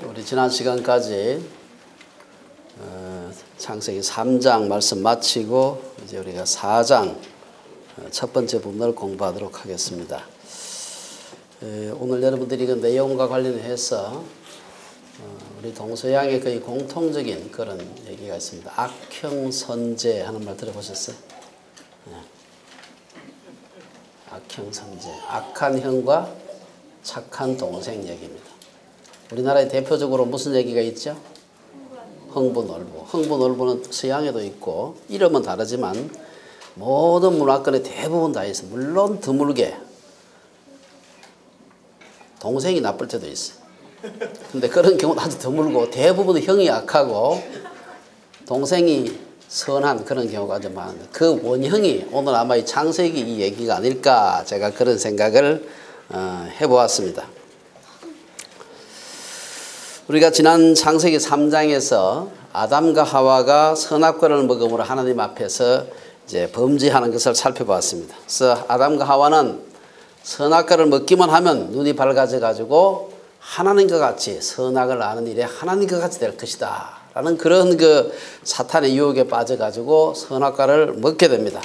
우리 지난 시간까지 창세기 3장 말씀 마치고 이제 우리가 4장 첫 번째 부분을 공부하도록 하겠습니다. 오늘 여러분들이 그 내용과 관련해서 우리 동서양의 거의 공통적인 그런 얘기가 있습니다. 악형선제 하는 말 들어보셨어요? 악형선제, 악한 형과 착한 동생 얘기입니다. 우리나라에 대표적으로 무슨 얘기가 있죠? 흥부놀부. 흥부놀부는 서양에도 있고 이름은 다르지만 모든 문화권에 대부분 다 있어요. 물론 드물게 동생이 나쁠 때도 있어요. 근데 그런 경우는 아주 드물고 대부분 형이 악하고 동생이 선한 그런 경우가 아주 많은데 그 원형이 오늘 아마 이 창세기 이 얘기가 아닐까 제가 그런 생각을 해보았습니다. 우리가 지난 창세기 3장에서 아담과 하와가 선악과를 먹음으로 하나님 앞에서 이제 범죄하는 것을 살펴봤습니다. 그래서 아담과 하와는 선악과를 먹기만 하면 눈이 밝아져 가지고 하나님과 같이 선악을 아는 일에 하나님과 같이 될 것이다 라는 그런 그 사탄의 유혹에 빠져 가지고 선악과를 먹게 됩니다.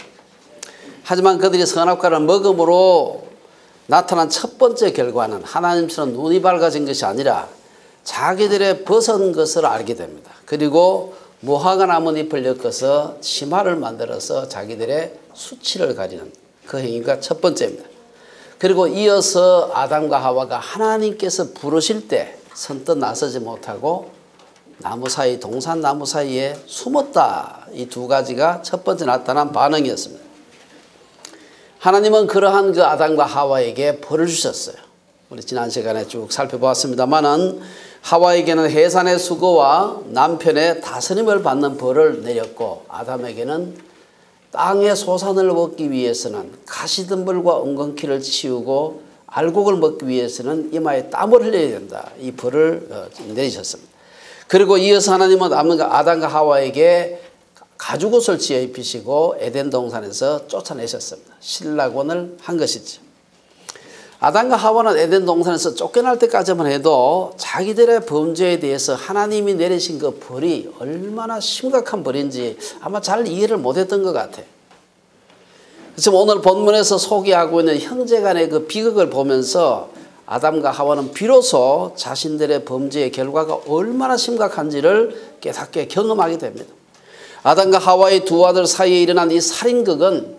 하지만 그들이 선악과를 먹음으로 나타난 첫 번째 결과는 하나님처럼 눈이 밝아진 것이 아니라 자기들의 벗은 것을 알게 됩니다. 그리고 무화과 나뭇잎을 엮어서 치마를 만들어서 자기들의 수치를 가리는 그 행위가 첫 번째입니다. 그리고 이어서 아담과 하와가 하나님께서 부르실 때 선뜻 나서지 못하고 나무 사이, 동산나무 사이에 숨었다. 이 두 가지가 첫 번째 나타난 반응이었습니다. 하나님은 그러한 그 아담과 하와에게 벌을 주셨어요. 우리 지난 시간에 쭉 살펴보았습니다만은 하와에게는 해산의 수고와 남편의 다스림을 받는 벌을 내렸고 아담에게는 땅의 소산을 먹기 위해서는 가시덤불과 엉겅퀴를 치우고 알곡을 먹기 위해서는 이마에 땀을 흘려야 된다. 이 벌을 내리셨습니다. 그리고 이어서 하나님은 아담과 하와에게 가죽옷을 지어 입히시고 에덴 동산에서 쫓아내셨습니다. 신라곤을 한 것이죠. 아담과 하와는 에덴 동산에서 쫓겨날 때까지만 해도 자기들의 범죄에 대해서 하나님이 내리신 그 벌이 얼마나 심각한 벌인지 아마 잘 이해를 못했던 것 같아요. 그래서 오늘 본문에서 소개하고 있는 형제간의 그 비극을 보면서 아담과 하와는 비로소 자신들의 범죄의 결과가 얼마나 심각한지를 깨닫게 경험하게 됩니다. 아담과 하와의 두 아들 사이에 일어난 이 살인극은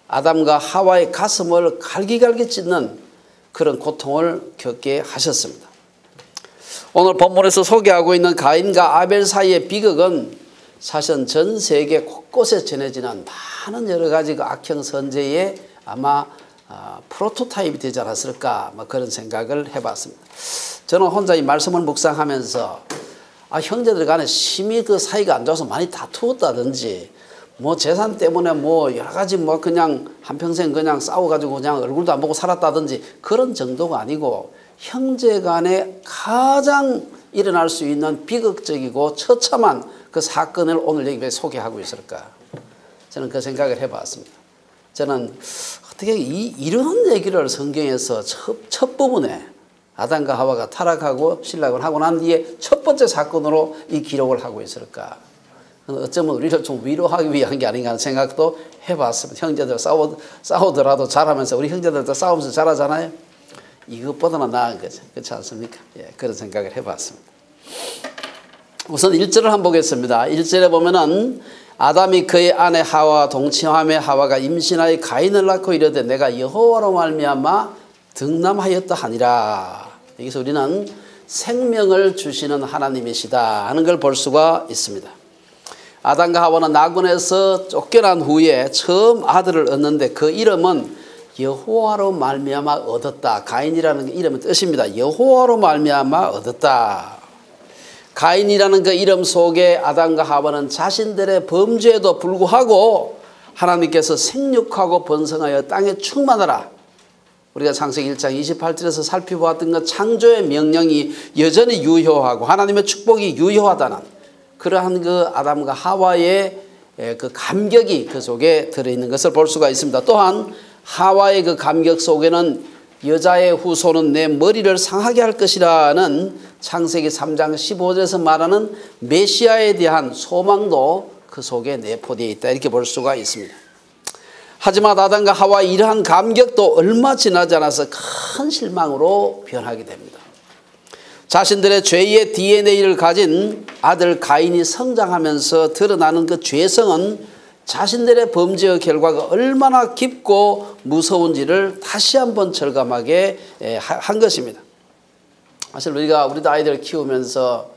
아담과 하와의 가슴을 갈기갈기 찢는 그런 고통을 겪게 하셨습니다. 오늘 본문에서 소개하고 있는 가인과 아벨 사이의 비극은 사실은 전 세계 곳곳에 전해지는 많은 여러 가지 그 악형 선제의 아마 프로토타입이 되지 않았을까 그런 생각을 해봤습니다. 저는 혼자 이 말씀을 묵상하면서 형제들 간에 심히 그 사이가 안 좋아서 많이 다투었다든지 뭐 재산 때문에 뭐 여러 가지 뭐 그냥 한평생 그냥 싸워가지고 그냥 얼굴도 안 보고 살았다든지 그런 정도가 아니고 형제 간에 가장 일어날 수 있는 비극적이고 처참한 그 사건을 오늘 여기 왜 소개하고 있을까? 저는 그 생각을 해봤습니다. 저는 어떻게 이런 얘기를 성경에서 첫 부분에 아담과 하와가 타락하고 신락을 하고 난 뒤에 첫 번째 사건으로 이 기록을 하고 있을까? 어쩌면 우리를 좀 위로하기 위한 게 아닌가 하는 생각도 해봤습니다. 형제들 싸우더라도 잘하면서 우리 형제들도 싸우면서 잘하잖아요. 이것보다는 나은 거죠. 그렇지 않습니까? 예, 그런 생각을 해봤습니다. 우선 1절을 한번 보겠습니다. 1절에 보면은 아담이 그의 아내 하와와 동침하며 하와가 임신하여 가인을 낳고 이르되 내가 여호와로 말미암아 득남하였다 하니라. 여기서 우리는 생명을 주시는 하나님이시다 하는 걸 볼 수가 있습니다. 아담과 하와는 나군에서 쫓겨난 후에 처음 아들을 얻는데 그 이름은 여호와로 말미암아 얻었다. 가인이라는 그 이름의 뜻입니다. 여호와로 말미암아 얻었다. 가인이라는 그 이름 속에 아담과 하와는 자신들의 범죄에도 불구하고 하나님께서 생육하고 번성하여 땅에 충만하라. 우리가 창세기 1장 28절에서 살펴보았던 그 창조의 명령이 여전히 유효하고 하나님의 축복이 유효하다는 그러한 그 아담과 하와의 그 감격이 그 속에 들어있는 것을 볼 수가 있습니다. 또한 하와의 그 감격 속에는 여자의 후손은 내 머리를 상하게 할 것이라는 창세기 3장 15절에서 말하는 메시아에 대한 소망도 그 속에 내포되어 있다, 이렇게 볼 수가 있습니다. 하지만 아담과 하와 이러한 감격도 얼마 지나지 않아서 큰 실망으로 변하게 됩니다. 자신들의 죄의 DNA를 가진 아들 가인이 성장하면서 드러나는 그 죄성은 자신들의 범죄의 결과가 얼마나 깊고 무서운지를 다시 한번 절감하게 한 것입니다. 사실 우리도 아이들을 키우면서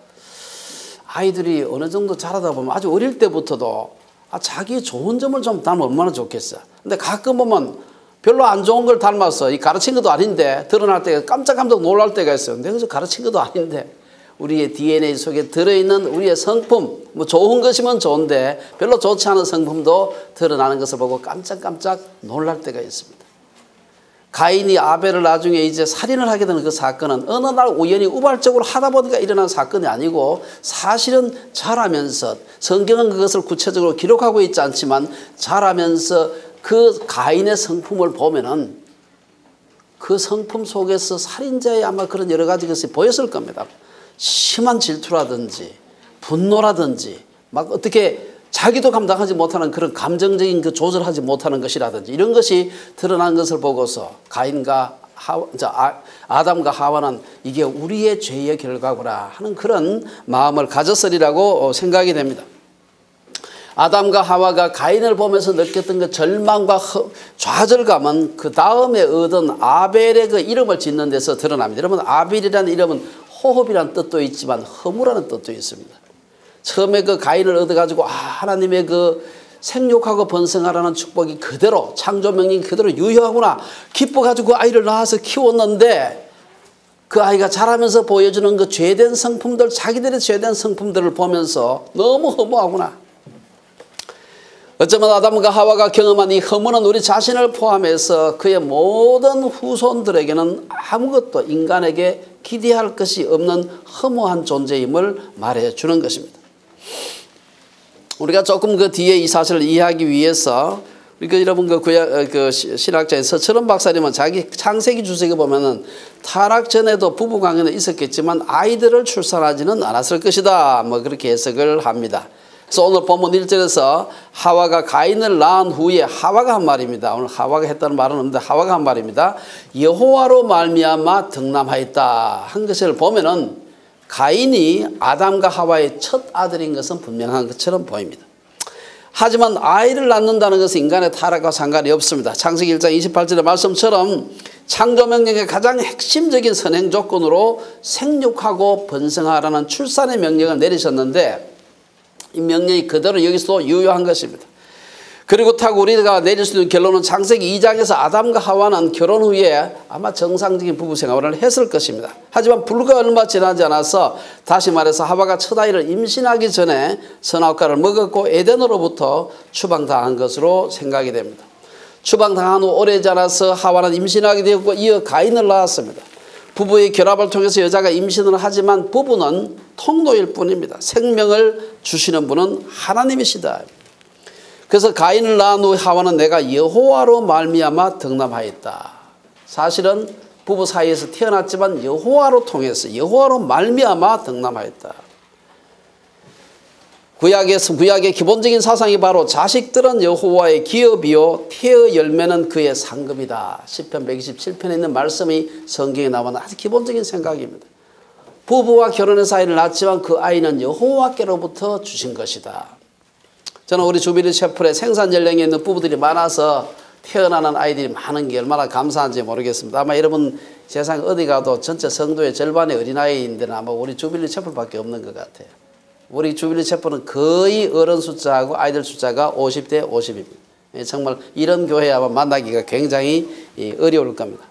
아이들이 어느 정도 자라다 보면 아주 어릴 때부터도 자기 좋은 점을 좀 닮으면 얼마나 좋겠어. 근데 가끔 보면 별로 안 좋은 걸 닮았어. 이 가르친 것도 아닌데 드러날 때가 깜짝깜짝 놀랄 때가 있어요. 내가 가르친 것도 아닌데 우리의 DNA 속에 들어있는 우리의 성품, 뭐 좋은 것이면 좋은데 별로 좋지 않은 성품도 드러나는 것을 보고 깜짝깜짝 놀랄 때가 있습니다. 가인이 아벨을 나중에 이제 살인을 하게 되는 그 사건은 어느 날 우연히 우발적으로 하다 보니까 일어난 사건이 아니고 사실은 자라면서, 성경은 그것을 구체적으로 기록하고 있지 않지만 자라면서 그 가인의 성품을 보면은 그 성품 속에서 살인자의 아마 그런 여러 가지 것이 보였을 겁니다. 심한 질투라든지 분노라든지 막 어떻게 자기도 감당하지 못하는 그런 감정적인 그 조절하지 못하는 것이라든지 이런 것이 드러난 것을 보고서 가인과 아담과 하와는 이게 우리의 죄의 결과구나 하는 그런 마음을 가졌으리라고 생각이 됩니다. 아담과 하와가 가인을 보면서 느꼈던 그 절망과 좌절감은 그 다음에 얻은 아벨의 그 이름을 짓는 데서 드러납니다. 여러분, 아벨이라는 이름은 호흡이라는 뜻도 있지만 허무라는 뜻도 있습니다. 처음에 그 가인을 얻어가지고 하나님의 그 생육하고 번성하라는 축복이 그대로, 창조 명령이 그대로 유효하구나 기뻐가지고 아이를 낳아서 키웠는데 그 아이가 자라면서 보여주는 그 죄된 성품들, 자기들의 죄된 성품들을 보면서 너무 허무하구나. 어쩌면 아담과 하와가 경험한 이 허무는 우리 자신을 포함해서 그의 모든 후손들에게는 아무것도 인간에게 기대할 것이 없는 허무한 존재임을 말해주는 것입니다. 우리가 조금 그 뒤에 이 사실을 이해하기 위해서 여러분 그 신학자인 서철원 박사님은 자기 창세기 주석에 보면은 타락 전에도 부부 관계는 있었겠지만 아이들을 출산하지는 않았을 것이다, 뭐 그렇게 해석을 합니다. 그래서 오늘 본문 1절에서 하와가 가인을 낳은 후에 하와가 한 말입니다. 오늘 하와가 했다는 말은 없는데 하와가 한 말입니다. 여호와로 말미암아 득남하였다 한 것을 보면은 가인이 아담과 하와의 첫 아들인 것은 분명한 것처럼 보입니다. 하지만 아이를 낳는다는 것은 인간의 타락과 상관이 없습니다. 창세기 1장 28절의 말씀처럼 창조 명령의 가장 핵심적인 선행 조건으로 생육하고 번성하라는 출산의 명령을 내리셨는데 이 명령이 그대로 여기서도 유효한 것입니다. 그리고 타고 우리가 내릴 수 있는 결론은 창세기 2장에서 아담과 하와는 결혼 후에 아마 정상적인 부부 생활을 했을 것입니다. 하지만 불과 얼마 지나지 않아서 다시 말해서 하와가 첫 아이를 임신하기 전에 선악과를 먹었고 에덴으로부터 추방당한 것으로 생각이 됩니다. 추방당한 후 오래 지나서 하와는 임신하게 되었고 이어 가인을 낳았습니다. 부부의 결합을 통해서 여자가 임신을 하지만 부부는 통로일 뿐입니다. 생명을 주시는 분은 하나님이시다. 그래서 가인을 낳은 후 하와는 내가 여호와로 말미암아 득남하였다. 사실은 부부 사이에서 태어났지만 여호와로 통해서 여호와로 말미암아 득남하였다. 구약의 기본적인 사상이 바로 자식들은 여호와의 기업이요 태의 열매는 그의 상급이다. 시편 127편에 있는 말씀이 성경에 나오는 아주 기본적인 생각입니다. 부부와 결혼해서 아이를 낳았지만 그 아이는 여호와께로부터 주신 것이다. 저는 우리 주빌리 채플에 생산 연령에 있는 부부들이 많아서 태어나는 아이들이 많은 게 얼마나 감사한지 모르겠습니다. 아마 여러분 세상 어디 가도 전체 성도의 절반의 어린아이인데 아마 우리 주빌리 채플밖에 없는 것 같아요. 우리 주빌리 채플은 거의 어른 숫자하고 아이들 숫자가 50대 50입니다. 정말 이런 교회 아마 만나기가 굉장히 어려울 겁니다.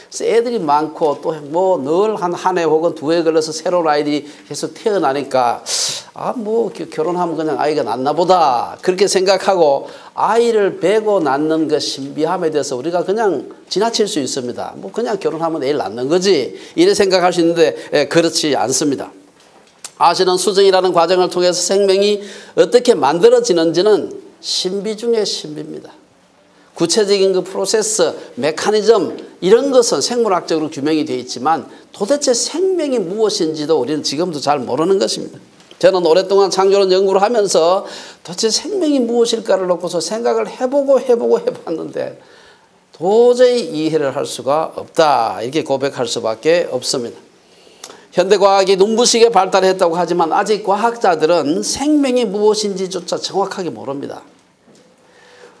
그래서 애들이 많고 또 뭐 늘 한 해 혹은 두 해 걸려서 새로운 아이들이 계속 태어나니까 뭐 결혼하면 그냥 아이가 낳나 보다 그렇게 생각하고 아이를 베고 낳는 그 신비함에 대해서 우리가 그냥 지나칠 수 있습니다. 뭐 그냥 결혼하면 애를 낳는 거지 이래 생각할 수 있는데 그렇지 않습니다. 아시는 수정이라는 과정을 통해서 생명이 어떻게 만들어지는지는 신비 중의 신비입니다. 구체적인 그 프로세스, 메커니즘 이런 것은 생물학적으로 규명이 되어 있지만 도대체 생명이 무엇인지도 우리는 지금도 잘 모르는 것입니다. 저는 오랫동안 창조론 연구를 하면서 도대체 생명이 무엇일까를 놓고서 생각을 해봤는데 도저히 이해를 할 수가 없다. 이렇게 고백할 수밖에 없습니다. 현대과학이 눈부시게 발달했다고 하지만 아직 과학자들은 생명이 무엇인지조차 정확하게 모릅니다.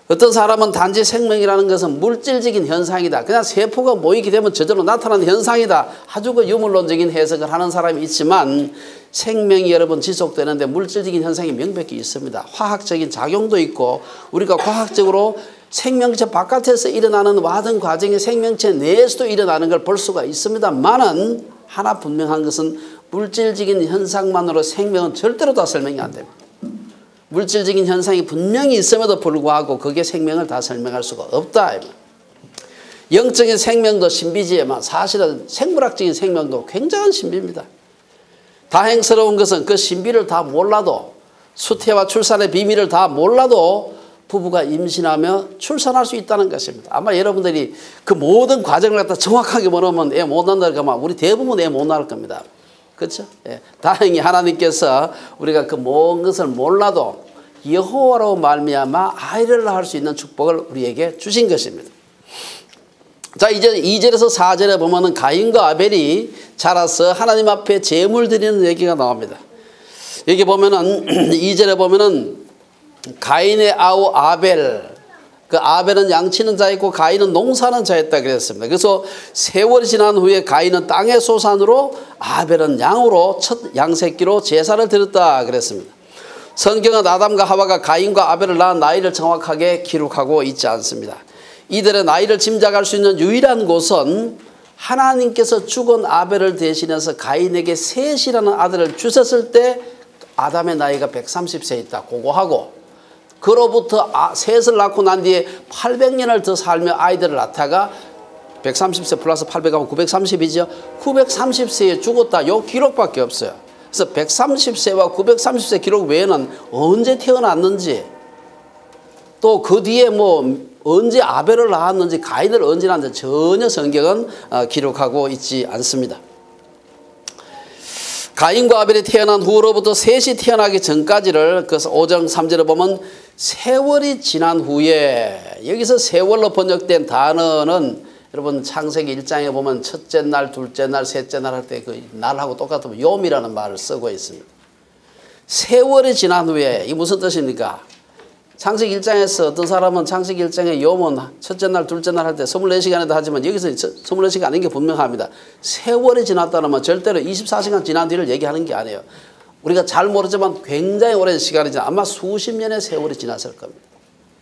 어떤 사람은 단지 생명이라는 것은 물질적인 현상이다. 그냥 세포가 모이게 되면 저절로 나타나는 현상이다. 아주 그 유물론적인 해석을 하는 사람이 있지만 생명이 여러분 지속되는데 물질적인 현상이 명백히 있습니다. 화학적인 작용도 있고 우리가 과학적으로 생명체 바깥에서 일어나는 와든 과정이 생명체 내에서도 일어나는 걸 볼 수가 있습니다만은 하나 분명한 것은 물질적인 현상만으로 생명은 절대로 다 설명이 안 됩니다. 물질적인 현상이 분명히 있음에도 불구하고 그게 생명을 다 설명할 수가 없다. 영적인 생명도 신비지만 사실은 생물학적인 생명도 굉장한 신비입니다. 다행스러운 것은 그 신비를 다 몰라도 수태와 출산의 비밀을 다 몰라도 부부가 임신하며 출산할 수 있다는 것입니다. 아마 여러분들이 그 모든 과정을 갖다 정확하게 모르면 애 못 낳는다고 하면 우리 대부분 애 못 낳을 겁니다. 그렇죠? 예. 다행히 하나님께서 우리가 그 모든 것을 몰라도 여호와로 말미암아 아이를 낳을 수 있는 축복을 우리에게 주신 것입니다. 자, 이제 2절에서 4절에 보면은 가인과 아벨이 자라서 하나님 앞에 제물 드리는 얘기가 나옵니다. 여기 보면은 2절에 보면은 가인의 아우 아벨, 그 아벨은 양치는 자였고 가인은 농사하는 자였다 그랬습니다. 그래서 세월이 지난 후에 가인은 땅의 소산으로 아벨은 양으로 첫 양새끼로 제사를 드렸다 그랬습니다. 성경은 아담과 하와가 가인과 아벨을 낳은 나이를 정확하게 기록하고 있지 않습니다. 이들의 나이를 짐작할 수 있는 유일한 곳은 하나님께서 죽은 아벨을 대신해서 가인에게 셋이라는 아들을 주셨을 때 아담의 나이가 130세 있다. 그거하고 그로부터 셋을 낳고 난 뒤에 800년을 더 살며 아이들을 낳다가 130세 플러스 800하면 930이죠. 930세에 죽었다. 요 기록밖에 없어요. 그래서 130세와 930세 기록 외에는 언제 태어났는지 또 그 뒤에 뭐 언제 아벨을 낳았는지 가인을 언제 낳았는지 전혀 성경은 기록하고 있지 않습니다. 가인과 아벨이 태어난 후로부터 셋이 태어나기 전까지를 그래서 5장 3절에 보면 세월이 지난 후에 여기서 세월로 번역된 단어는 여러분 창세기 1장에 보면 첫째 날, 둘째 날, 셋째 날 할 때 그 날하고 똑같으면 욤이라는 말을 쓰고 있습니다. 세월이 지난 후에 이 무슨 뜻입니까? 창세기 1장에서 어떤 사람은 창세기 1장에 욤은 첫째 날, 둘째 날 할 때 24시간에도 하지만 여기서 24시간 아닌 게 분명합니다. 세월이 지났다면 절대로 24시간 지난 뒤를 얘기하는 게 아니에요. 우리가 잘 모르지만 굉장히 오랜 시간이지만 아마 수십 년의 세월이 지났을 겁니다.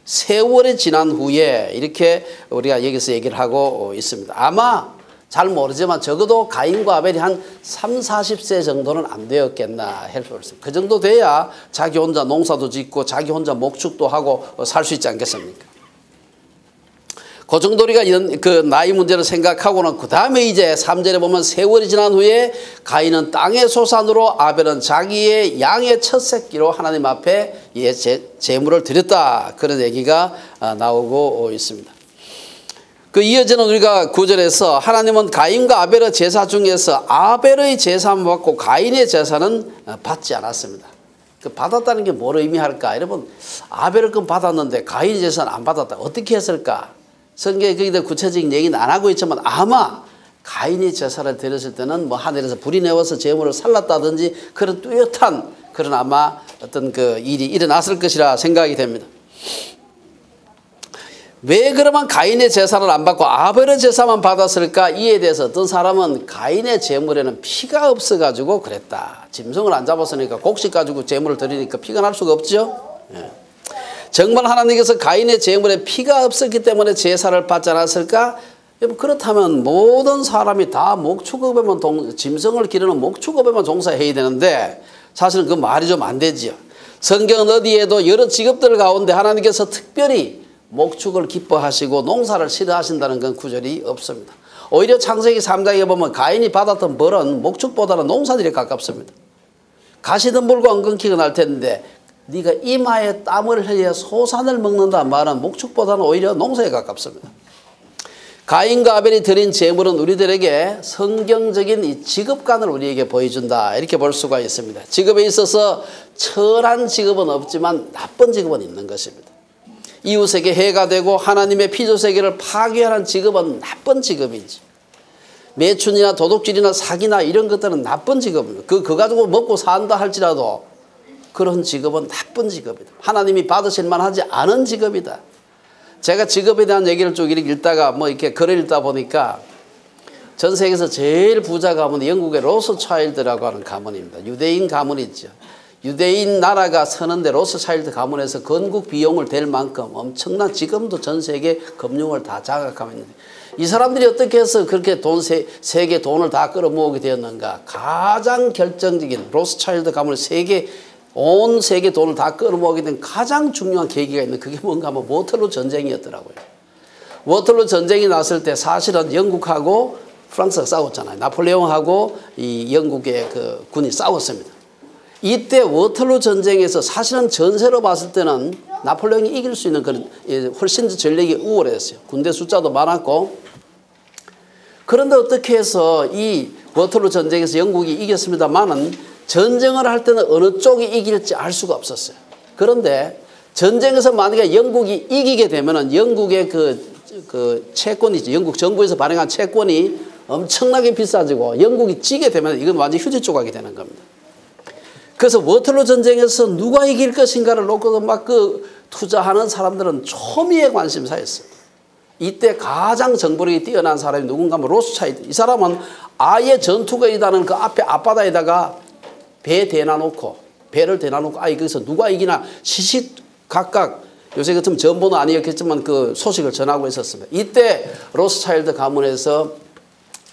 세월이 지난 후에 이렇게 우리가 여기서 얘기를 하고 있습니다. 아마 잘 모르지만 적어도 가인과 아벨이 한 30, 40세 정도는 안 되었겠나 싶습니다. 그 정도 돼야 자기 혼자 농사도 짓고 자기 혼자 목축도 하고 살 수 있지 않겠습니까? 그 정도 우리가 이런 그 나이 문제를 생각하고는 그 다음에 이제 3절에 보면 세월이 지난 후에 가인은 땅의 소산으로 아벨은 자기의 양의 첫 새끼로 하나님 앞에 제물을 드렸다. 그런 얘기가 나오고 있습니다. 그 이어지는 우리가 9절에서 하나님은 가인과 아벨의 제사 중에서 아벨의 제사만 받고 가인의 제사는 받지 않았습니다. 그 받았다는 게 뭘 의미할까? 여러분 아벨을 그 받았는데 가인의 제사는 안 받았다. 어떻게 했을까? 성경에 거기다 구체적인 얘기는 안 하고 있지만 아마 가인이 제사를 드렸을 때는 뭐 하늘에서 불이 내려서 제물을 살랐다든지 그런 뚜렷한 그런 아마 어떤 그 일이 일어났을 것이라 생각이 됩니다. 왜 그러면 가인의 제사를 안 받고 아벨의 제사만 받았을까? 이에 대해서 어떤 사람은 가인의 제물에는 피가 없어가지고 그랬다. 짐승을 안 잡았으니까 곡식 가지고 제물을 드리니까 피가 날 수가 없죠. 예. 정말 하나님께서 가인의 제물에 피가 없었기 때문에 제사를 받지 않았을까? 그렇다면 모든 사람이 다 목축업에만 짐승을 기르는 목축업에만 종사해야 되는데 사실은 그 말이 좀 안 되지요. 성경은 어디에도 여러 직업들 가운데 하나님께서 특별히 목축을 기뻐하시고 농사를 싫어하신다는 건 구절이 없습니다. 오히려 창세기 3장에 보면 가인이 받았던 벌은 목축보다는 농사들이 가깝습니다. 가시덤불과 엉겅퀴가 날 텐데 네가 이마에 땀을 흘려 소산을 먹는다 말은 목축보다는 오히려 농사에 가깝습니다. 가인과 아벨이 드린 제물은 우리들에게 성경적인 이 직업관을 우리에게 보여준다 이렇게 볼 수가 있습니다. 직업에 있어서 철한 직업은 없지만 나쁜 직업은 있는 것입니다. 이웃에게 해가 되고 하나님의 피조세계를 파괴하는 직업은 나쁜 직업이지. 매춘이나 도둑질이나 사기나 이런 것들은 나쁜 직업입니다. 그거 가지고 먹고 산다 할지라도 그런 직업은 나쁜 직업이다. 하나님이 받으실 만하지 않은 직업이다. 제가 직업에 대한 얘기를 쭉 이렇게 읽다가 뭐 이렇게 글을 읽다 보니까 전 세계에서 제일 부자 가문 영국의 로스차일드라고 하는 가문입니다. 유대인 가문이죠. 유대인 나라가 서는데 로스차일드 가문에서 건국 비용을 댈 만큼 엄청난 지금도 전 세계 금융을 다 장악하고 있는데 이 사람들이 어떻게 해서 그렇게 세계 돈을 다 끌어모으게 되었는가. 가장 결정적인 로스차일드 가문의 온 세계 돈을 다 끌어모으게 된 가장 중요한 계기가 있는 그게 뭔가 하면 워털루 전쟁이었더라고요. 워털루 전쟁이 났을 때 사실은 영국하고 프랑스가 싸웠잖아요. 나폴레옹하고 이 영국의 그 군이 싸웠습니다. 이때 워털루 전쟁에서 사실은 전세로 봤을 때는 나폴레옹이 이길 수 있는 그런 훨씬 더 전력이 우월했어요. 군대 숫자도 많았고. 그런데 어떻게 해서 이 워털루 전쟁에서 영국이 이겼습니다만은 전쟁을 할 때는 어느 쪽이 이길지 알 수가 없었어요. 그런데 전쟁에서 만약에 영국이 이기게 되면은 영국의 그 채권이죠. 영국 정부에서 발행한 채권이 엄청나게 비싸지고 영국이 지게 되면 이건 완전 휴지 조각이 되는 겁니다. 그래서 워털루 전쟁에서 누가 이길 것인가를 놓고서 막 그 투자하는 사람들은 초미의 관심사였어요. 이때 가장 정보력이 뛰어난 사람이 누군가 하면 로스차일드. 이 사람은 아예 전투가 있다는 그 앞에 앞바다에다가 배를 대놔놓고 아이 거기서 누가 이기나 시시각각 요새 같으면 전보는 아니었겠지만 그 소식을 전하고 있었습니다. 이때 로스차일드 가문에서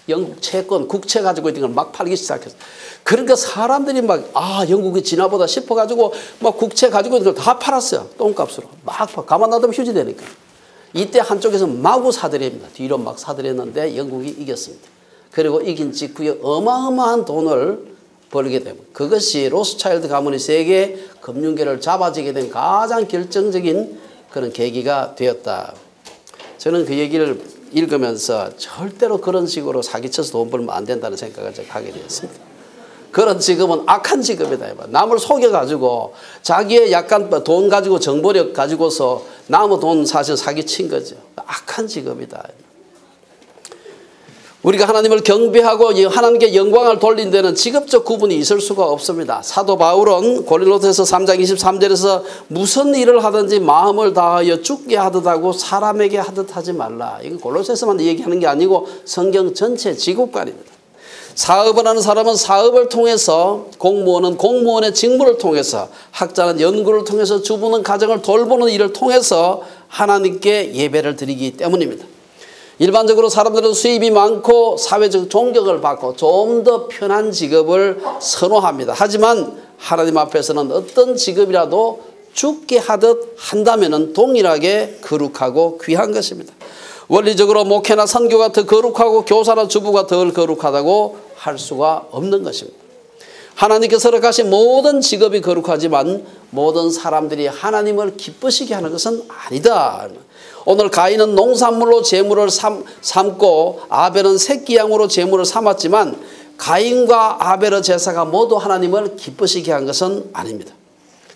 영국 채권 국채 가지고 있던 걸 막 팔기 시작했어요. 그러니까 사람들이 막 영국이 지나보다 싶어가지고 막 국채 가지고 있는 걸 다 팔았어요. 똥값으로 막 가만 놔두면 휴지 되니까. 이때 한쪽에서 마구 사들입니다. 뒤로 막 사들였는데 영국이 이겼습니다. 그리고 이긴 직후에 어마어마한 돈을 벌게 되고 그것이 로스차일드 가문이 세계 금융계를 잡아지게 된 가장 결정적인 그런 계기가 되었다. 저는 그 얘기를 읽으면서 절대로 그런 식으로 사기쳐서 돈 벌면 안 된다는 생각을 하게 되었습니다. 그런 직업은 악한 직업이다. 남을 속여가지고 자기의 약간 돈 가지고 정보력 가지고서 남의 돈 사실 사기친 거죠. 악한 직업이다. 우리가 하나님을 경배하고 하나님께 영광을 돌린 데는 직업적 구분이 있을 수가 없습니다. 사도 바울은 고린도전서 3장 23절에서 무슨 일을 하든지 마음을 다하여 죽게 하듯 하고 사람에게 하듯 하지 말라. 이건 골로새서만 얘기하는 게 아니고 성경 전체 직업관입니다. 사업을 하는 사람은 사업을 통해서, 공무원은 공무원의 직무를 통해서, 학자는 연구를 통해서, 주부는 가정을 돌보는 일을 통해서 하나님께 예배를 드리기 때문입니다. 일반적으로 사람들은 수입이 많고 사회적 존경을 받고 좀 더 편한 직업을 선호합니다. 하지만 하나님 앞에서는 어떤 직업이라도 죽게 하듯 한다면 동일하게 거룩하고 귀한 것입니다. 원리적으로 목회나 선교가 더 거룩하고 교사나 주부가 덜 거룩하다고 할 수가 없는 것입니다. 하나님께서 허락하신 모든 직업이 거룩하지만 모든 사람들이 하나님을 기쁘시게 하는 것은 아니다. 오늘 가인은 농산물로 제물을 삼고 아벨은 새끼양으로 제물을 삼았지만 가인과 아벨의 제사가 모두 하나님을 기쁘시게 한 것은 아닙니다.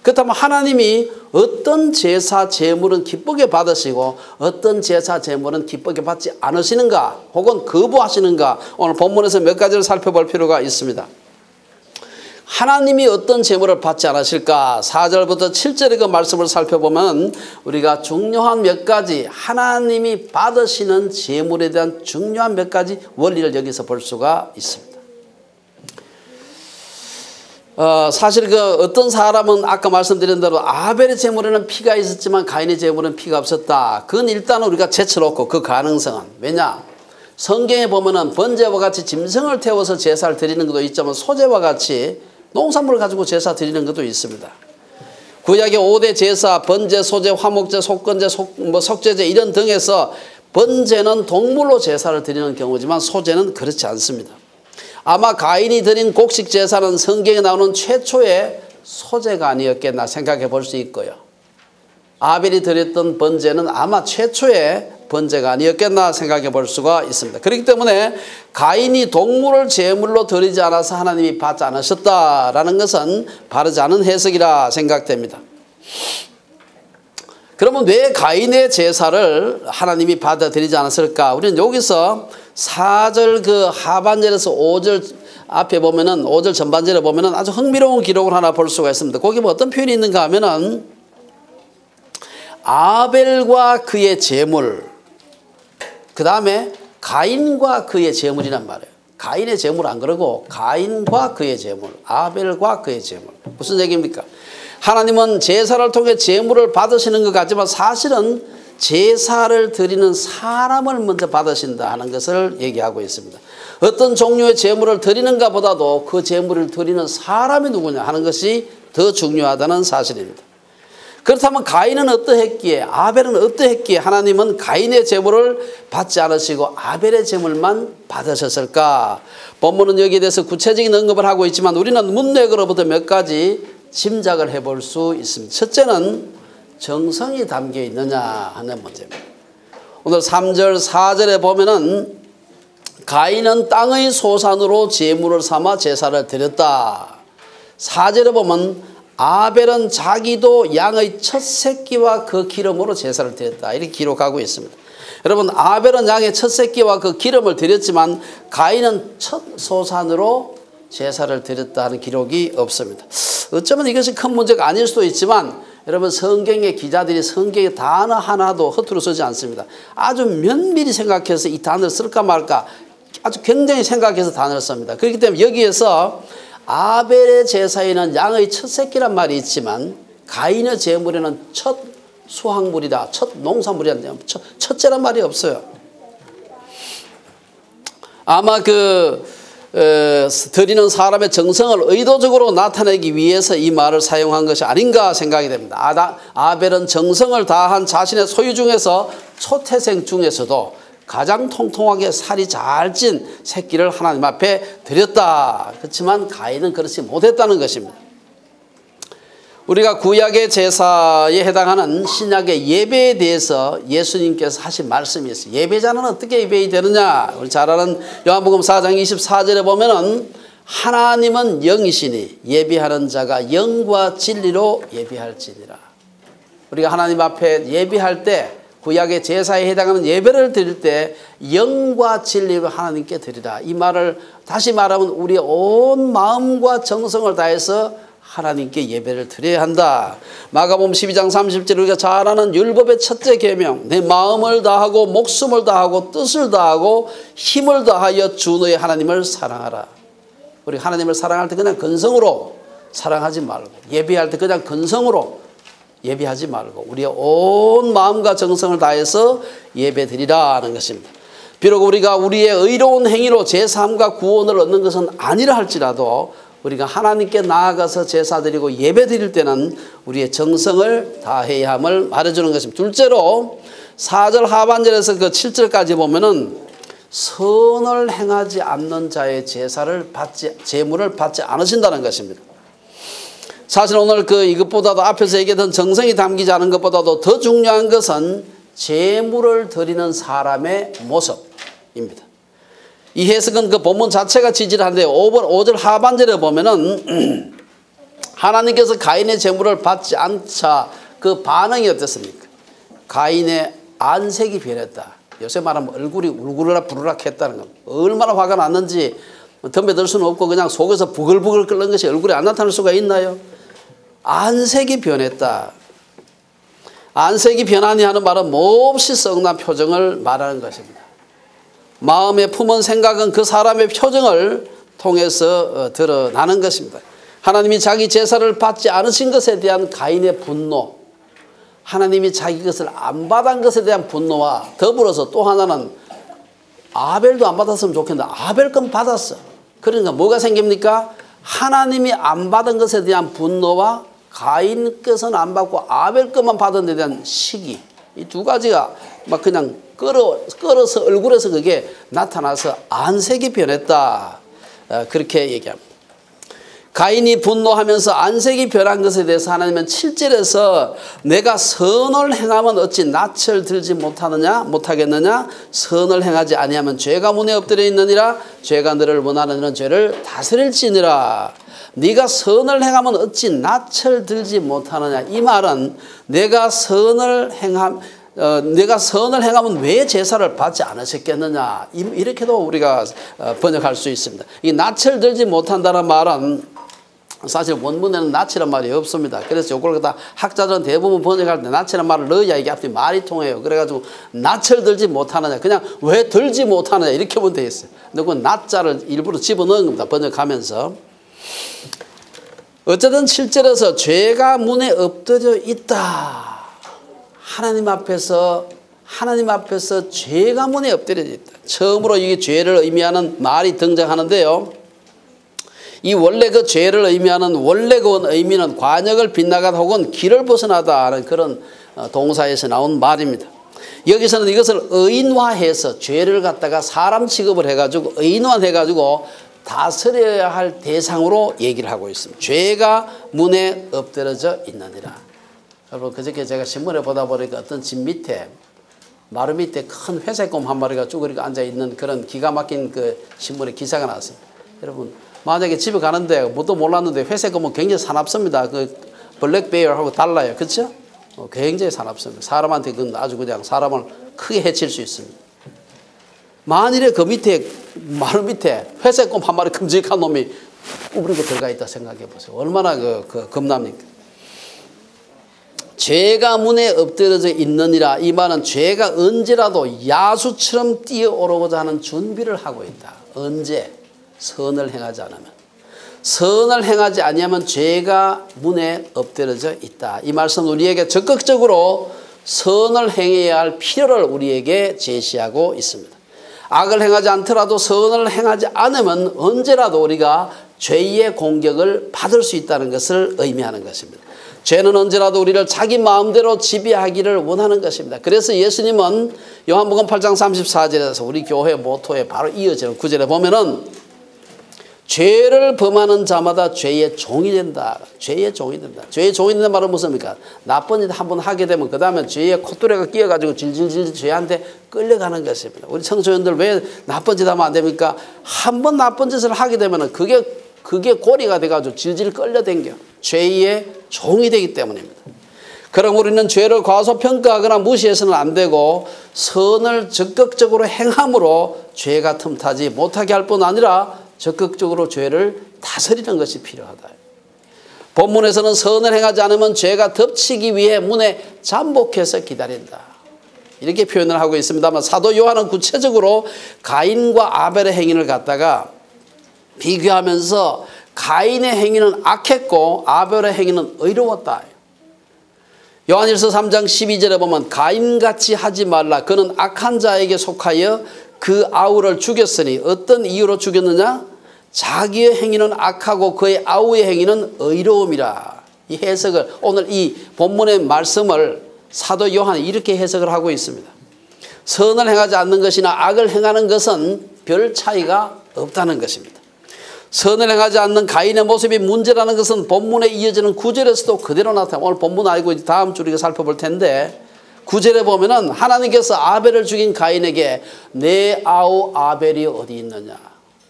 그렇다면 하나님이 어떤 제사 제물은 기쁘게 받으시고 어떤 제사 제물은 기쁘게 받지 않으시는가 혹은 거부하시는가 오늘 본문에서 몇 가지를 살펴볼 필요가 있습니다. 하나님이 어떤 제물을 받지 않으실까? 4절부터 7절의 그 말씀을 살펴보면 우리가 중요한 몇 가지 하나님이 받으시는 제물에 대한 중요한 몇 가지 원리를 여기서 볼 수가 있습니다. 사실 그 어떤 사람은 아까 말씀드린 대로 아벨의 제물에는 피가 있었지만 가인의 제물에는 피가 없었다. 그건 일단 우리가 제쳐놓고 그 가능성은 왜냐? 성경에 보면은 번제와 같이 짐승을 태워서 제사를 드리는 것도 있지만 소제와 같이 농산물을 가지고 제사 드리는 것도 있습니다. 구약의 5대 제사, 번제, 소제, 화목제, 속건제, 속제제 이런 등에서 번제는 동물로 제사를 드리는 경우지만 소제는 그렇지 않습니다. 아마 가인이 드린 곡식 제사는 성경에 나오는 최초의 소재가 아니었겠나 생각해 볼 수 있고요. 아벨이 드렸던 번제는 아마 최초의 번제가 아니었겠나 생각해 볼 수가 있습니다. 그렇기 때문에 가인이 동물을 제물로 드리지 않아서 하나님이 받지 않으셨다라는 것은 바르지 않은 해석이라 생각됩니다. 그러면 왜 가인의 제사를 하나님이 받아들이지 않았을까? 우리는 여기서 4절 그 하반절에서 5절 앞에 보면은 5절 전반절에 보면은 아주 흥미로운 기록을 하나 볼 수가 있습니다. 거기 뭐 어떤 표현이 있는가 하면은 아벨과 그의 제물, 그 다음에 가인과 그의 제물이란 말이에요. 가인의 제물 안 그러고 가인과 그의 제물, 아벨과 그의 제물. 무슨 얘기입니까? 하나님은 제사를 통해 제물을 받으시는 것 같지만 사실은 제사를 드리는 사람을 먼저 받으신다 하는 것을 얘기하고 있습니다. 어떤 종류의 제물을 드리는가 보다도 그 제물을 드리는 사람이 누구냐 하는 것이 더 중요하다는 사실입니다. 그렇다면 가인은 어떠했기에, 아벨은 어떠했기에 하나님은 가인의 제물을 받지 않으시고 아벨의 제물만 받으셨을까? 본문은 여기에 대해서 구체적인 언급을 하고 있지만 우리는 문맥으로부터 몇 가지 짐작을 해볼 수 있습니다. 첫째는 정성이 담겨 있느냐 하는 문제입니다. 오늘 3절 4절에 보면은 가인은 땅의 소산으로 제물을 삼아 제사를 드렸다. 4절에 보면 아벨은 자기도 양의 첫 새끼와 그 기름으로 제사를 드렸다. 이렇게 기록하고 있습니다. 여러분, 아벨은 양의 첫 새끼와 그 기름을 드렸지만 가인은 첫 소산으로 제사를 드렸다 는 기록이 없습니다. 어쩌면 이것이 큰 문제가 아닐 수도 있지만 여러분, 성경의 기자들이 성경의 단어 하나도 허투루 쓰지 않습니다. 아주 면밀히 생각해서 이 단어를 쓸까 말까 아주 굉장히 생각해서 단어를 씁니다. 그렇기 때문에 여기에서 아벨의 제사에는 양의 첫 새끼란 말이 있지만 가인의 제물에는 첫 수확물이다, 첫 농산물이다, 첫째란 말이 없어요. 아마 드리는 사람의 정성을 의도적으로 나타내기 위해서 이 말을 사용한 것이 아닌가 생각이 됩니다. 아벨은 정성을 다한 자신의 소유 중에서 초태생 중에서도 가장 통통하게 살이 잘 찐 새끼를 하나님 앞에 드렸다. 그렇지만 가인은 그렇지 못했다는 것입니다. 우리가 구약의 제사에 해당하는 신약의 예배에 대해서 예수님께서 하신 말씀이 있어요. 예배자는 어떻게 예배해야 되느냐? 우리 잘 아는 요한복음 4장 24절에 보면은 하나님은 영이시니 예배하는 자가 영과 진리로 예배할지니라. 우리가 하나님 앞에 예배할 때 구약의 제사에 해당하는 예배를 드릴 때 영과 진리로 하나님께 드리라. 이 말을 다시 말하면 우리의 온 마음과 정성을 다해서 하나님께 예배를 드려야 한다. 마가복음 12장 30절 우리가 잘 아는 율법의 첫째 계명, 내 마음을 다하고 목숨을 다하고 뜻을 다하고 힘을 다하여 주 너의 하나님을 사랑하라. 우리 하나님을 사랑할 때 그냥 근성으로 사랑하지 말고, 예배할 때 그냥 근성으로 예배하지 말고 우리의 온 마음과 정성을 다해서 예배 드리라는 것입니다. 비록 우리가 우리의 의로운 행위로 제사함과 구원을 얻는 것은 아니라 할지라도 우리가 하나님께 나아가서 제사 드리고 예배 드릴 때는 우리의 정성을 다해야 함을 말해주는 것입니다. 둘째로 4절 하반절에서 그 7절까지 보면은 선을 행하지 않는 자의 제물을 받지 않으신다는 것입니다. 사실 오늘 이것보다도 앞에서 얘기했던 정성이 담기지 않은 것보다도 더 중요한 것은 제물을 드리는 사람의 모습입니다. 이 해석은 그 본문 자체가 지질한데 5절 하반절에 보면은 하나님께서 가인의 제물을 받지 않자 그 반응이 어땠습니까? 가인의 안색이 변했다. 요새 말하면 얼굴이 울그르락 부르락 했다는 겁니다. 얼마나 화가 났는지 덤벼들 수는 없고 그냥 속에서 부글부글 끓는 것이 얼굴에 안 나타날 수가 있나요? 안색이 변했다. 안색이 변하니 하는 말은 몹시 썩난 표정을 말하는 것입니다. 마음에 품은 생각은 그 사람의 표정을 통해서 드러나는 것입니다. 하나님이 자기 제사를 받지 않으신 것에 대한 가인의 분노, 하나님이 자기 것을 안 받은 것에 대한 분노와 더불어서 또 하나는 아벨도 안 받았으면 좋겠는데 아벨 건 받았어. 그러니까 뭐가 생깁니까? 하나님이 안 받은 것에 대한 분노와 가인 것은 안 받고 아벨 것만 받은 데 대한 시기, 이 두 가지가 막 그냥 끌어서 얼굴에서 그게 나타나서 안색이 변했다. 그렇게 얘기합니다. 가인이 분노하면서 안색이 변한 것에 대해서 하나님은 7절에서 내가 선을 행하면 어찌 낯을 들지 못하겠느냐 선을 행하지 아니하면 죄가 문에 엎드려 있느니라 죄가 너를 원하는 이런 죄를 다스릴지니라. 네가 선을 행하면 어찌 낯을 들지 못하느냐. 이 말은 내가 선을 행하면 왜 제사를 받지 않으셨겠느냐. 이렇게도 우리가 번역할 수 있습니다. 이 낯을 들지 못한다는 말은 사실 원문에는 낯이란 말이 없습니다. 그래서 이걸 다 학자들은 대부분 번역할 때 낯이란 말을 넣어야 이게 앞뒤 말이 통해요. 그래가지고 낯을 들지 못하느냐 그냥 왜 들지 못하느냐 이렇게 보면 되겠어요. 근데 그 낯자를 일부러 집어넣은 겁니다. 번역하면서. 어쨌든 7절에서 죄가 문에 엎드려 있다. 하나님 앞에서 죄가 문에 엎드려 있다. 처음으로 이게 죄를 의미하는 말이 등장하는데요. 이 원래 그 죄를 의미하는 원래 그 의미는 관역을 빗나가다 혹은 길을 벗어나다 하는 그런 동사에서 나온 말입니다. 여기서는 이것을 의인화해서 죄를 갖다가 사람 취급을 해가지고 의인화해가지고 다스려야 할 대상으로 얘기를 하고 있습니다. 죄가 문에 엎드려져 있느니라. 여러분 그저께 제가 신문에 보다 보니까 어떤 집 밑에 마루 밑에 큰 회색곰 한 마리가 쭈그리고 앉아있는 그런 기가 막힌 그 신문에 기사가 나왔습니다. 여러분 만약에 집에 가는데 뭣도 몰랐는데 회색곰은 굉장히 사납습니다. 그 블랙베어하고 달라요. 그렇죠? 굉장히 사납습니다. 사람한테 그건 아주 그냥 사람을 크게 해칠 수 있습니다. 만일에 그 밑에 마루 밑에 회색곰 한 마리 큼직한 놈이 우브리고 들어가 있다 생각해 보세요. 얼마나 겁납니까? 죄가 문에 엎드려져 있느니라. 이 말은 죄가 언제라도 야수처럼 뛰어오르고자 하는 준비를 하고 있다. 언제? 선을 행하지 않으면. 선을 행하지 아니하면 죄가 문에 엎드려져 있다. 이 말씀은 우리에게 적극적으로 선을 행해야 할 필요를 우리에게 제시하고 있습니다. 악을 행하지 않더라도 선을 행하지 않으면 언제라도 우리가 죄의 공격을 받을 수 있다는 것을 의미하는 것입니다. 죄는 언제라도 우리를 자기 마음대로 지배하기를 원하는 것입니다. 그래서 예수님은 요한복음 8장 34절에서 우리 교회 모토에 바로 이어지는 구절에 보면은 죄를 범하는 자마다 죄의 종이 된다. 죄의 종이 된다. 죄의 종이 된다는 말은 무엇입니까? 나쁜 일 한번 하게 되면 그 다음에 죄의 콧뚜레가 끼어가지고 질질질 죄한테 끌려가는 것입니다. 우리 청소년들 왜 나쁜 짓 하면 안 됩니까? 한번 나쁜 짓을 하게 되면 그게 고리가 돼가지고 질질 끌려댕겨. 죄의 종이 되기 때문입니다. 그럼 우리는 죄를 과소평가하거나 무시해서는 안 되고 선을 적극적으로 행함으로 죄가 틈타지 못하게 할 뿐 아니라 적극적으로 죄를 다스리는 것이 필요하다. 본문에서는 선을 행하지 않으면 죄가 덮치기 위해 문에 잠복해서 기다린다. 이렇게 표현을 하고 있습니다만 사도 요한은 구체적으로 가인과 아벨의 행위를 갖다가 비교하면서 가인의 행위는 악했고 아벨의 행위는 의로웠다. 요한일서 3장 12절에 보면 가인같이 하지 말라. 그는 악한 자에게 속하여 그 아우를 죽였으니 어떤 이유로 죽였느냐? 자기의 행위는 악하고 그의 아우의 행위는 의로움이라. 이 해석을 오늘 이 본문의 말씀을 사도 요한이 이렇게 해석을 하고 있습니다. 선을 행하지 않는 것이나 악을 행하는 것은 별 차이가 없다는 것입니다. 선을 행하지 않는 가인의 모습이 문제라는 것은 본문에 이어지는 9절에서도 그대로 나타납니다. 오늘 본문 알고 다음 주 우리가 살펴볼 텐데 9절에 보면은 하나님께서 아벨을 죽인 가인에게 내 아우 아벨이 어디 있느냐.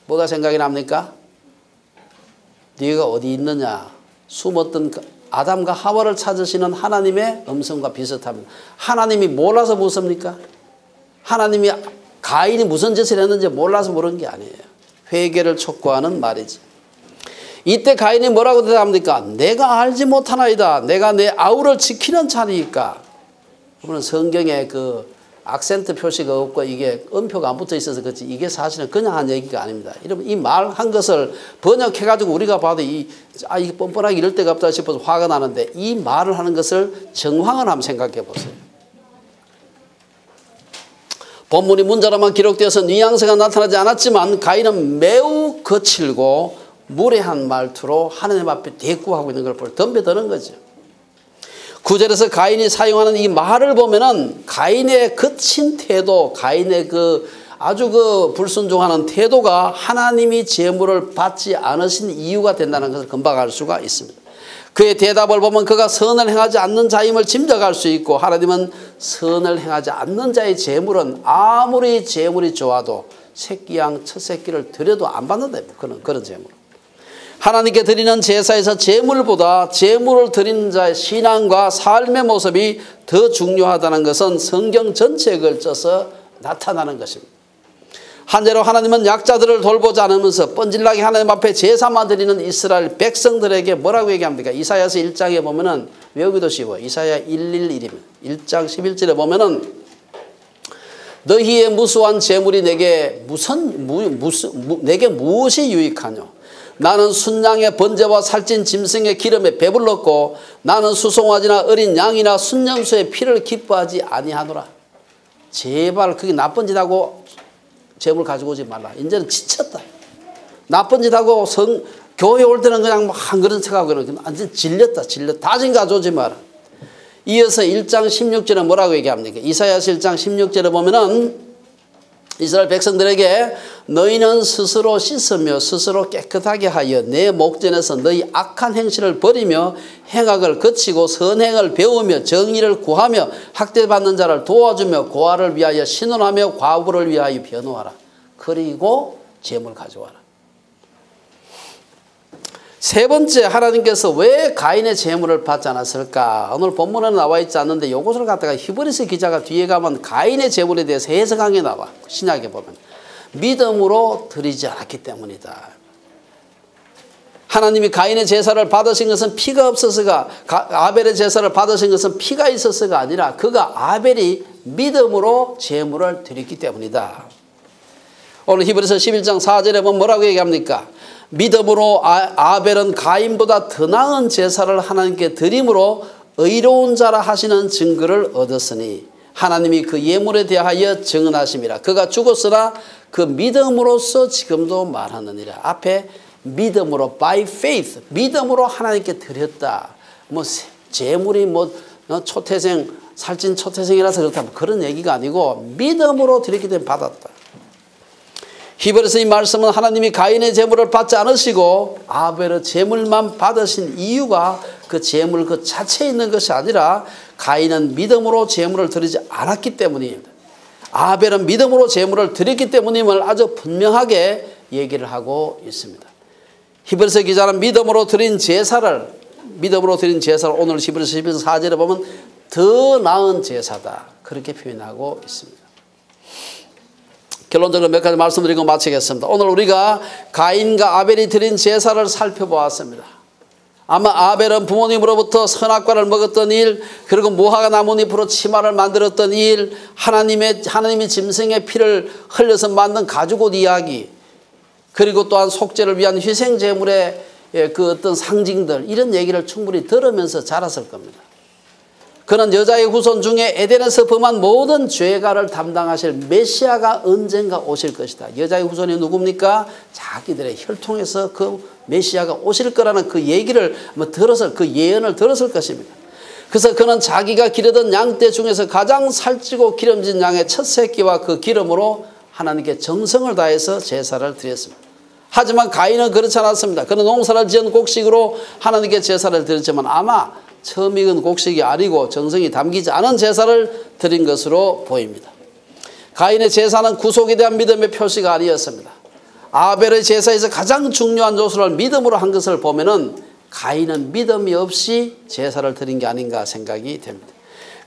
뭐가 생각이 납니까? 네가 어디 있느냐. 숨었던 아담과 하와를 찾으시는 하나님의 음성과 비슷합니다. 하나님이 몰라서 묻습니까? 하나님이 가인이 무슨 짓을 했는지 몰라서 물은 게 아니에요. 회개를 촉구하는 말이지. 이때 가인이 뭐라고 대답합니까? 내가 알지 못하나이다. 내가 내 아우를 지키는 자니까. 그러면 성경에 그 악센트 표시가 없고 이게 음표가 안 붙어 있어서 그렇지 이게 사실은 그냥 한 얘기가 아닙니다. 이러면 이 말 한 것을 번역해가지고 우리가 봐도 이게 뻔뻔하게 이럴 데가 없다 싶어서 화가 나는데 이 말을 하는 것을 정황을 한번 생각해 보세요. 본문이 문자로만 기록되어서 뉘앙스가 나타나지 않았지만 가인은 매우 거칠고 무례한 말투로 하나님 앞에 대꾸하고 있는 걸 덤벼드는 거죠. 9절에서 가인이 사용하는 이 말을 보면은 가인의 거친 태도, 가인의 그 아주 그 불순종하는 태도가 하나님이 제물을 받지 않으신 이유가 된다는 것을 금방 알 수가 있습니다. 그의 대답을 보면 그가 선을 행하지 않는 자임을 짐작할 수 있고, 하나님은 선을 행하지 않는 자의 제물은 아무리 제물이 좋아도 새끼양 첫 새끼를 드려도 안 받는다. 그런 제물. 하나님께 드리는 제사에서 제물보다 제물을 드리는 자의 신앙과 삶의 모습이 더 중요하다는 것은 성경 전체에 걸쳐서 나타나는 것입니다. 한대로 하나님은 약자들을 돌보지 않으면서 뻔질나게 하나님 앞에 제사만 드리는 이스라엘 백성들에게 뭐라고 얘기합니까? 이사야서 1장에 보면은 외우기도 쉬워. 이사야 111이면 1장 11절에 보면은 너희의 무수한 제물이 내게 내게 무엇이 유익하뇨? 나는 순양의 번제와 살찐 짐승의 기름에 배불렀고 나는 수송아지나 어린 양이나 순념수의 피를 기뻐하지 아니하노라. 제발 그게 나쁜 짓 하고 제물 가지고 오지 말라. 이제는 지쳤다. 나쁜 짓 하고 교회 올 때는 그냥 한 그릇 척하고 완전 질렸다. 다신 가져오지 마라. 이어서 1장 16절에 뭐라고 얘기합니까? 이사야서 1장 16절에 보면은 이스라엘 백성들에게 너희는 스스로 씻으며 스스로 깨끗하게 하여 내 목전에서 너희 악한 행실을 버리며 행악을 거치고 선행을 배우며 정의를 구하며 학대받는 자를 도와주며 고아를 위하여 신원하며 과부를 위하여 변호하라. 그리고 제물 가져와라. 세 번째, 하나님께서 왜 가인의 제물을 받지 않았을까? 오늘 본문에는 나와 있지 않는데 이것을 갖다가 히브리서 기자가 뒤에 가면 가인의 제물에 대해서 해석한 게 나와. 신약에 보면 믿음으로 드리지 않았기 때문이다. 하나님이 가인의 제사를 받으신 것은 피가 없어서가, 아벨의 제사를 받으신 것은 피가 있어서가 아니라 그가 아벨이 믿음으로 제물을 드렸기 때문이다. 오늘 히브리서 11장 4절에 보면 뭐라고 얘기합니까? 믿음으로 아벨은 가인보다 더 나은 제사를 하나님께 드림으로 의로운 자라 하시는 증거를 얻었으니 하나님이 그 예물에 대하여 증언하심이라. 그가 죽었으나 그 믿음으로서 지금도 말하느니라. 앞에 믿음으로 by faith, 믿음으로 하나님께 드렸다. 뭐 제물이 뭐 초태생 살찐 초태생이라서 그렇다 그런 얘기가 아니고 믿음으로 드렸기 때문에 받았다. 히브리서 이 말씀은 하나님이 가인의 제물을 받지 않으시고 아벨의 제물만 받으신 이유가 그 제물 그 자체에 있는 것이 아니라 가인은 믿음으로 제물을 드리지 않았기 때문입니다. 아벨은 믿음으로 제물을 드렸기 때문임을 아주 분명하게 얘기를 하고 있습니다. 히브리서 기자는 믿음으로 드린 제사를 오늘 히브리서 12장 4절에 보면 더 나은 제사다. 그렇게 표현하고 있습니다. 결론적으로 몇 가지 말씀드리고 마치겠습니다. 오늘 우리가 가인과 아벨이 드린 제사를 살펴보았습니다. 아마 아벨은 부모님으로부터 선악과를 먹었던 일, 그리고 무화과 나뭇잎으로 치마를 만들었던 일, 하나님이 짐승의 피를 흘려서 만든 가죽옷 이야기, 그리고 또한 속죄를 위한 희생 제물의 그 어떤 상징들, 이런 얘기를 충분히 들으면서 자랐을 겁니다. 그는 여자의 후손 중에 에덴에서 범한 모든 죄가를 담당하실 메시아가 언젠가 오실 것이다. 여자의 후손이 누굽니까? 자기들의 혈통에서 그 메시아가 오실 거라는 그 얘기를 들어서 그 예언을 들었을 것입니다. 그래서 그는 자기가 기르던 양떼 중에서 가장 살찌고 기름진 양의 첫 새끼와 그 기름으로 하나님께 정성을 다해서 제사를 드렸습니다. 하지만 가인은 그렇지 않았습니다. 그는 농사를 지은 곡식으로 하나님께 제사를 드렸지만 아마 처음 익은 곡식이 아니고 정성이 담기지 않은 제사를 드린 것으로 보입니다. 가인의 제사는 구속에 대한 믿음의 표시가 아니었습니다. 아벨의 제사에서 가장 중요한 요소를 믿음으로 한 것을 보면은 가인은 믿음이 없이 제사를 드린 게 아닌가 생각이 됩니다.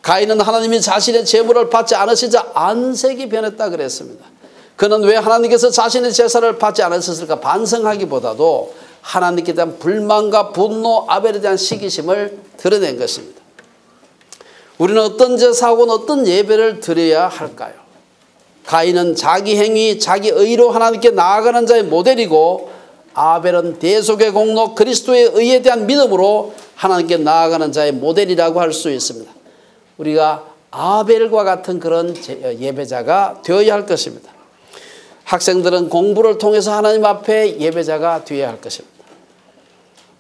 가인은 하나님이 자신의 제물을 받지 않으시자 안색이 변했다 그랬습니다. 그는 왜 하나님께서 자신의 제사를 받지 않으셨을까 반성하기보다도 하나님께 대한 불만과 분노, 아벨에 대한 시기심을 드러낸 것입니다. 우리는 어떤 제사하고는 어떤 예배를 드려야 할까요? 가인은 자기 행위, 자기 의로 하나님께 나아가는 자의 모델이고 아벨은 대속의 공로 그리스도의 의에 대한 믿음으로 하나님께 나아가는 자의 모델이라고 할 수 있습니다. 우리가 아벨과 같은 그런 예배자가 되어야 할 것입니다. 학생들은 공부를 통해서 하나님 앞에 예배자가 되어야 할 것입니다.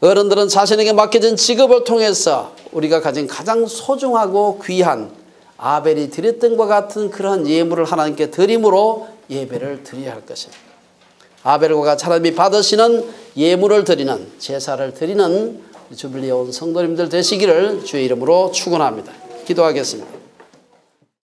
어른들은 자신에게 맡겨진 직업을 통해서 우리가 가진 가장 소중하고 귀한 아벨이 드렸던 것 같은 그러한 예물을 하나님께 드림으로 예배를 드려야 할 것입니다. 아벨과 같이 하나님이 받으시는 예물을 드리는, 제사를 드리는 주빌리에 온 성도님들 되시기를 주의 이름으로 축원합니다. 기도하겠습니다.